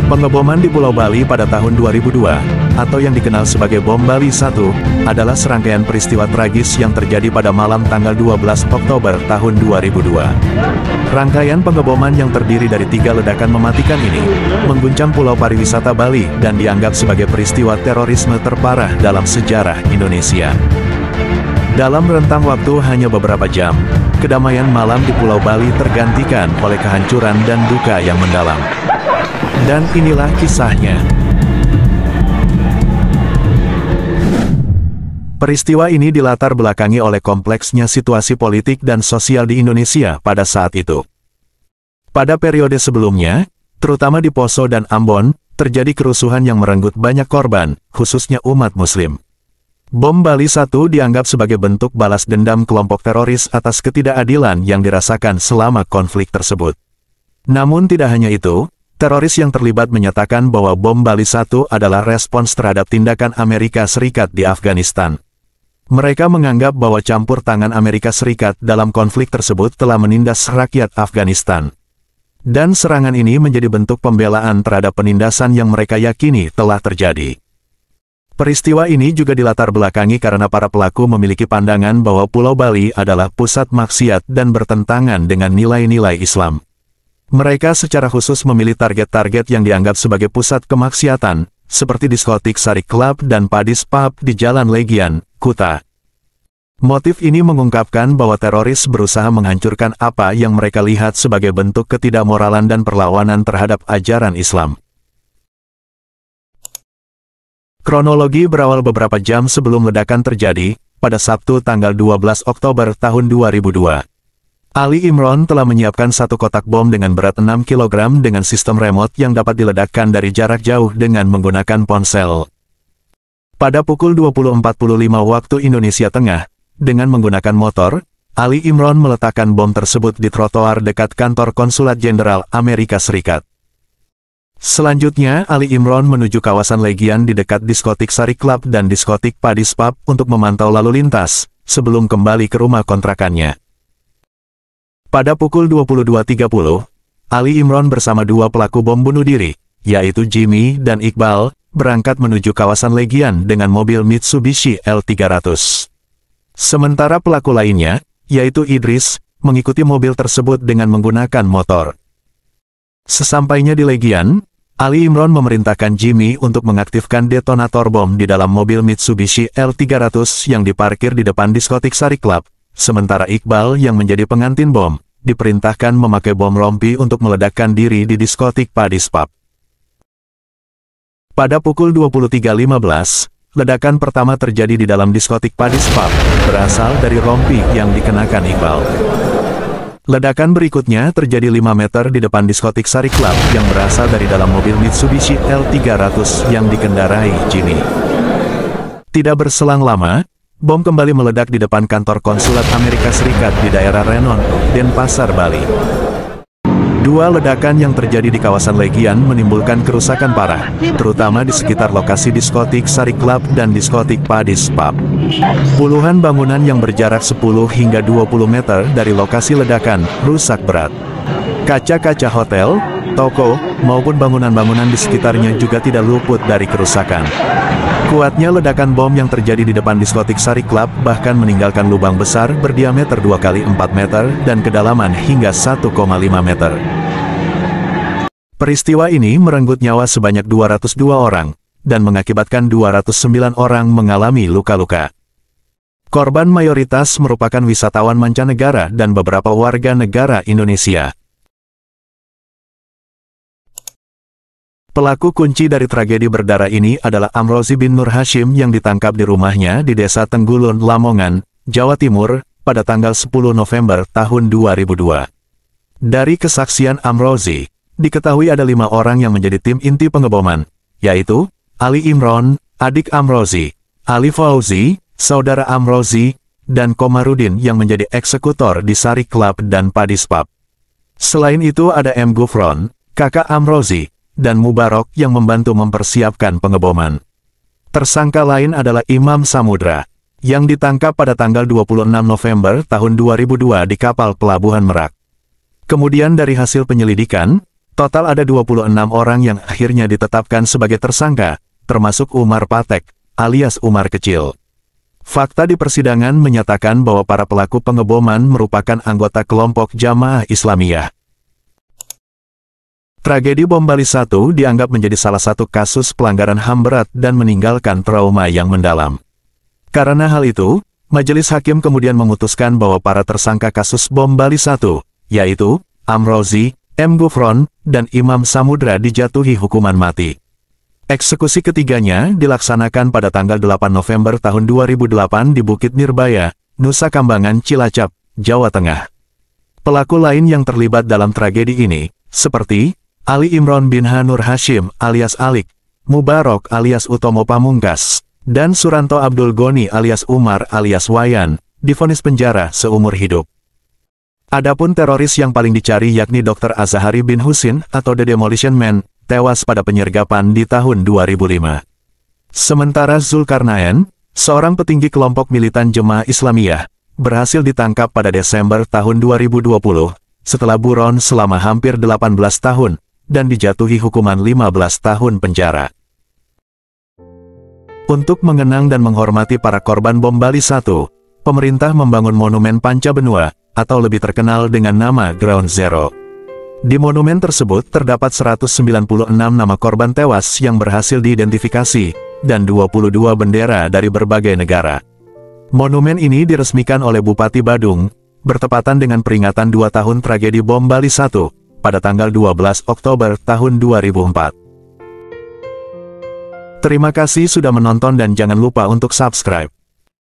Pengeboman di Pulau Bali pada tahun 2002, atau yang dikenal sebagai Bom Bali 1, adalah serangkaian peristiwa tragis yang terjadi pada malam tanggal 12 Oktober tahun 2002. Rangkaian pengeboman yang terdiri dari 3 ledakan mematikan ini, mengguncang Pulau Pariwisata Bali dan dianggap sebagai peristiwa terorisme terparah dalam sejarah Indonesia. Dalam rentang waktu hanya beberapa jam, kedamaian malam di Pulau Bali tergantikan oleh kehancuran dan duka yang mendalam. Dan inilah kisahnya. Peristiwa ini dilatar belakangi oleh kompleksnya situasi politik dan sosial di Indonesia pada saat itu. Pada periode sebelumnya, terutama di Poso dan Ambon, terjadi kerusuhan yang merenggut banyak korban, khususnya umat Muslim. Bom Bali 1 dianggap sebagai bentuk balas dendam kelompok teroris atas ketidakadilan yang dirasakan selama konflik tersebut. Namun tidak hanya itu, teroris yang terlibat menyatakan bahwa Bom Bali 1 adalah respons terhadap tindakan Amerika Serikat di Afghanistan. Mereka menganggap bahwa campur tangan Amerika Serikat dalam konflik tersebut telah menindas rakyat Afghanistan. Dan serangan ini menjadi bentuk pembelaan terhadap penindasan yang mereka yakini telah terjadi. Peristiwa ini juga dilatar belakangi karena para pelaku memiliki pandangan bahwa Pulau Bali adalah pusat maksiat dan bertentangan dengan nilai-nilai Islam. Mereka secara khusus memilih target-target yang dianggap sebagai pusat kemaksiatan, seperti diskotik Sari Club dan Padis Pub di Jalan Legian, Kuta. Motif ini mengungkapkan bahwa teroris berusaha menghancurkan apa yang mereka lihat sebagai bentuk ketidakmoralan dan perlawanan terhadap ajaran Islam. Kronologi berawal beberapa jam sebelum ledakan terjadi, pada Sabtu tanggal 12 Oktober tahun 2002. Ali Imron telah menyiapkan satu kotak bom dengan berat 6 kg dengan sistem remote yang dapat diledakkan dari jarak jauh dengan menggunakan ponsel. Pada pukul 20.45 waktu Indonesia Tengah, dengan menggunakan motor, Ali Imron meletakkan bom tersebut di trotoar dekat kantor Konsulat Jenderal Amerika Serikat. Selanjutnya, Ali Imron menuju kawasan Legian di dekat diskotik Sari Club dan diskotik Padis Pub untuk memantau lalu lintas, sebelum kembali ke rumah kontrakannya. Pada pukul 22.30, Ali Imron bersama 2 pelaku bom bunuh diri, yaitu Jimmy dan Iqbal, berangkat menuju kawasan Legian dengan mobil Mitsubishi L300. Sementara pelaku lainnya, yaitu Idris, mengikuti mobil tersebut dengan menggunakan motor. Sesampainya di Legian, Ali Imron memerintahkan Jimmy untuk mengaktifkan detonator bom di dalam mobil Mitsubishi L300 yang diparkir di depan diskotik Sari Club. Sementara Iqbal yang menjadi pengantin bom, diperintahkan memakai bom rompi untuk meledakkan diri di diskotik Padis Pub. Pada pukul 23.15, ledakan pertama terjadi di dalam diskotik Padis Pub, berasal dari rompi yang dikenakan Iqbal. Ledakan berikutnya terjadi 5 meter di depan diskotik Sari Club yang berasal dari dalam mobil Mitsubishi L300 yang dikendarai Jimmy. Tidak berselang lama, bom kembali meledak di depan kantor Konsulat Amerika Serikat di daerah Renon, Denpasar, Bali. 2 ledakan yang terjadi di kawasan Legian menimbulkan kerusakan parah, terutama di sekitar lokasi diskotik Sari Club dan diskotik Padis Pub. Puluhan bangunan yang berjarak 10 hingga 20 meter dari lokasi ledakan rusak berat. Kaca-kaca hotel, toko, maupun bangunan-bangunan di sekitarnya juga tidak luput dari kerusakan. Kuatnya ledakan bom yang terjadi di depan diskotik Sari Club bahkan meninggalkan lubang besar berdiameter 2 kali 4 meter dan kedalaman hingga 1,5 meter. Peristiwa ini merenggut nyawa sebanyak 202 orang, dan mengakibatkan 209 orang mengalami luka-luka. Korban mayoritas merupakan wisatawan mancanegara dan beberapa warga negara Indonesia. Pelaku kunci dari tragedi berdarah ini adalah Amrozi bin Nur Hashim yang ditangkap di rumahnya di Desa Tenggulun, Lamongan, Jawa Timur, pada tanggal 10 November tahun 2002. Dari kesaksian Amrozi, diketahui ada 5 orang yang menjadi tim inti pengeboman, yaitu Ali Imron, adik Amrozi, Ali Fauzi, saudara Amrozi, dan Komarudin yang menjadi eksekutor di Sari Club dan Padis Pub. Selain itu ada M. Gufron, kakak Amrozi, dan Mubarok yang membantu mempersiapkan pengeboman. Tersangka lain adalah Imam Samudra, yang ditangkap pada tanggal 26 November tahun 2002 di kapal Pelabuhan Merak. Kemudian dari hasil penyelidikan, Total ada 26 orang yang akhirnya ditetapkan sebagai tersangka, termasuk Umar Patek, alias Umar Kecil. Fakta di persidangan menyatakan bahwa para pelaku pengeboman merupakan anggota kelompok Jamaah Islamiyah. Tragedi bom Bali 1 dianggap menjadi salah satu kasus pelanggaran HAM berat dan meninggalkan trauma yang mendalam. Karena hal itu, Majelis Hakim kemudian memutuskan bahwa para tersangka kasus bom Bali 1, yaitu Amrozi, M. Gufron, dan Imam Samudra dijatuhi hukuman mati. Eksekusi ketiganya dilaksanakan pada tanggal 8 November tahun 2008 di Bukit Nirbaya, Nusa Kambangan, Cilacap, Jawa Tengah. Pelaku lain yang terlibat dalam tragedi ini, seperti Ali Imron bin Hanur Hashim alias Alik, Mubarok alias Utomo Pamungkas, dan Suranto Abdul Goni alias Umar alias Wayan, divonis penjara seumur hidup. Adapun teroris yang paling dicari yakni Dr. Azahari bin Husin atau The Demolition Man, tewas pada penyergapan di tahun 2005. Sementara Zulkarnain, seorang petinggi kelompok militan Jemaah Islamiyah, berhasil ditangkap pada Desember tahun 2020, setelah buron selama hampir 18 tahun, dan dijatuhi hukuman 15 tahun penjara. Untuk mengenang dan menghormati para korban bom Bali 1, pemerintah membangun Monumen Panca Benua, atau lebih terkenal dengan nama Ground Zero. Di monumen tersebut terdapat 196 nama korban tewas yang berhasil diidentifikasi, dan 22 bendera dari berbagai negara. Monumen ini diresmikan oleh Bupati Badung, bertepatan dengan peringatan 2 tahun tragedi bom Bali 1, pada tanggal 12 Oktober tahun 2004. Terima kasih sudah menonton dan jangan lupa untuk subscribe.